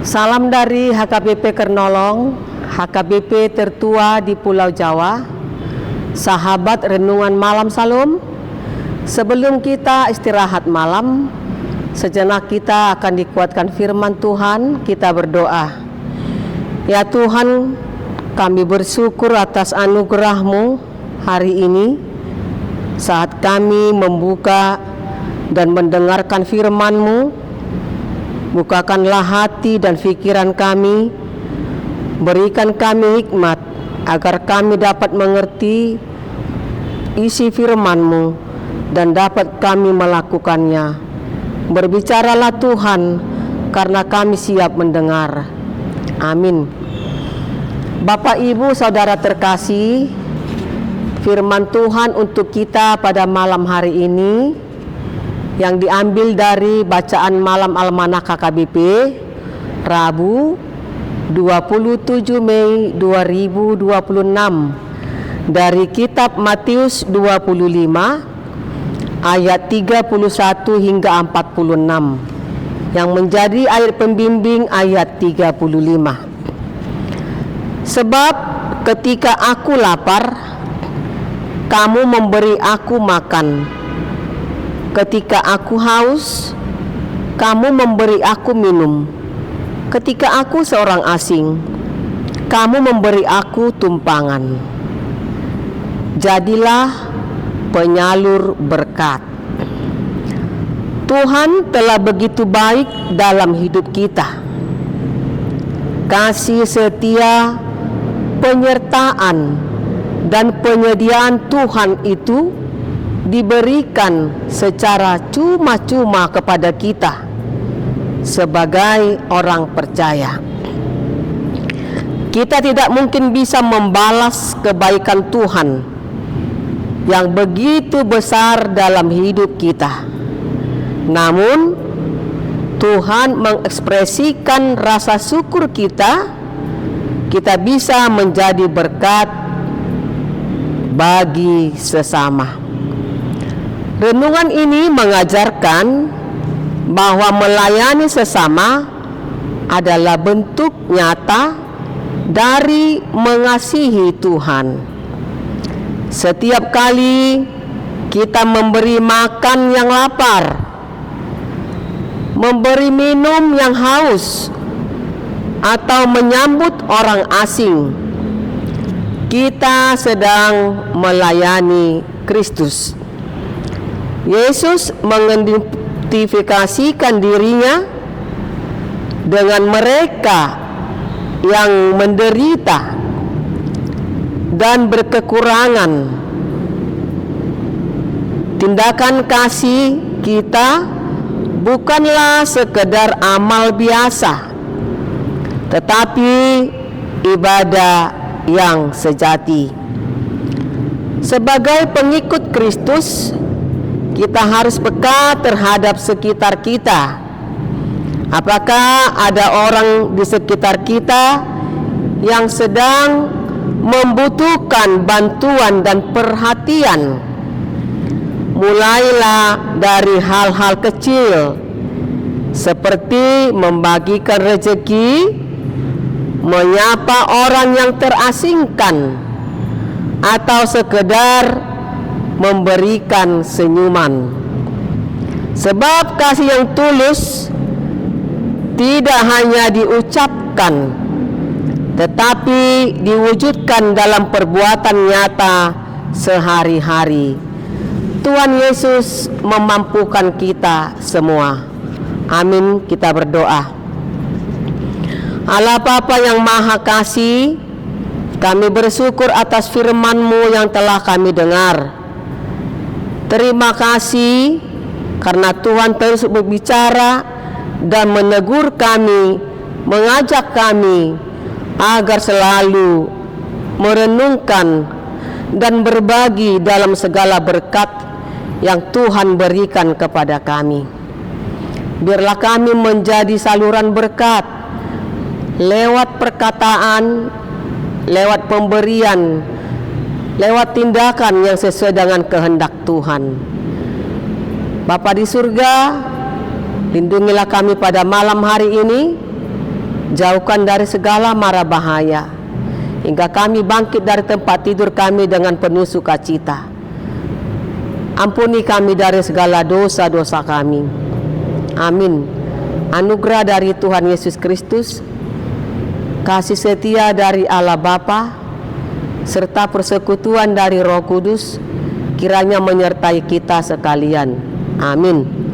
Salam dari HKBP Kernolong, HKBP tertua di Pulau Jawa. Sahabat Renungan Malam Salam, sebelum kita istirahat malam, sejenak kita akan dikuatkan firman Tuhan. Kita berdoa. Ya Tuhan, kami bersyukur atas anugerah-Mu hari ini, saat kami membuka dan mendengarkan firman-Mu. Bukakanlah hati dan pikiran kami, berikan kami hikmat, agar kami dapat mengerti isi firman-Mu dan dapat kami melakukannya. Berbicaralah Tuhan, karena kami siap mendengar. Amin. Bapak, Ibu, Saudara terkasih, firman Tuhan untuk kita pada malam hari ini yang diambil dari bacaan malam Almanak HKBP Rabu 27 Mei 2026 dari kitab Matius 25 ayat 31 hingga 46 yang menjadi ayat pembimbing ayat 35. Sebab ketika aku lapar, kamu memberi aku makan. Ketika aku haus, kamu memberi aku minum. Ketika aku seorang asing, kamu memberi aku tumpangan. Jadilah penyalur berkat. Tuhan telah begitu baik dalam hidup kita. Kasih setia, penyertaan, dan penyediaan Tuhan itu diberikan secara cuma-cuma kepada kita sebagai orang percaya. Kita tidak mungkin bisa membalas kebaikan Tuhan yang begitu besar dalam hidup kita. Namun Tuhan mengekspresikan rasa syukur kita bisa menjadi berkat bagi sesama. Renungan ini mengajarkan bahwa melayani sesama adalah bentuk nyata dari mengasihi Tuhan. Setiap kali kita memberi makan yang lapar, memberi minum yang haus, atau menyambut orang asing, kita sedang melayani Kristus. Yesus mengidentifikasikan dirinya dengan mereka yang menderita dan berkekurangan. Tindakan kasih kita bukanlah sekedar amal biasa, tetapi ibadah yang sejati. Sebagai pengikut Kristus, kita harus peka terhadap sekitar kita. Apakah ada orang di sekitar kita yang sedang membutuhkan bantuan dan perhatian? Mulailah dari hal-hal kecil, seperti membagikan rezeki, menyapa orang yang terasingkan, atau sekedar memberikan senyuman. Sebab kasih yang tulus tidak hanya diucapkan, tetapi diwujudkan dalam perbuatan nyata sehari-hari. Tuhan Yesus memampukan kita semua. Amin. Kita berdoa. Allah Bapa yang Maha Kasih, kami bersyukur atas firman-Mu yang telah kami dengar. Terima kasih karena Tuhan terus berbicara dan menegur kami, mengajak kami agar selalu merenungkan dan berbagi dalam segala berkat yang Tuhan berikan kepada kami. Biarlah kami menjadi saluran berkat lewat perkataan, lewat pemberian, lewat tindakan yang sesuai dengan kehendak Tuhan. Bapa di surga, lindungilah kami pada malam hari ini, Jauhkan dari segala mara bahaya, hingga kami bangkit dari tempat tidur kami dengan penuh sukacita. Ampuni kami dari segala dosa-dosa kami. Amin. Anugerah dari Tuhan Yesus Kristus, kasih setia dari Allah Bapa, serta persekutuan dari Roh Kudus, kiranya menyertai kita sekalian. Amin.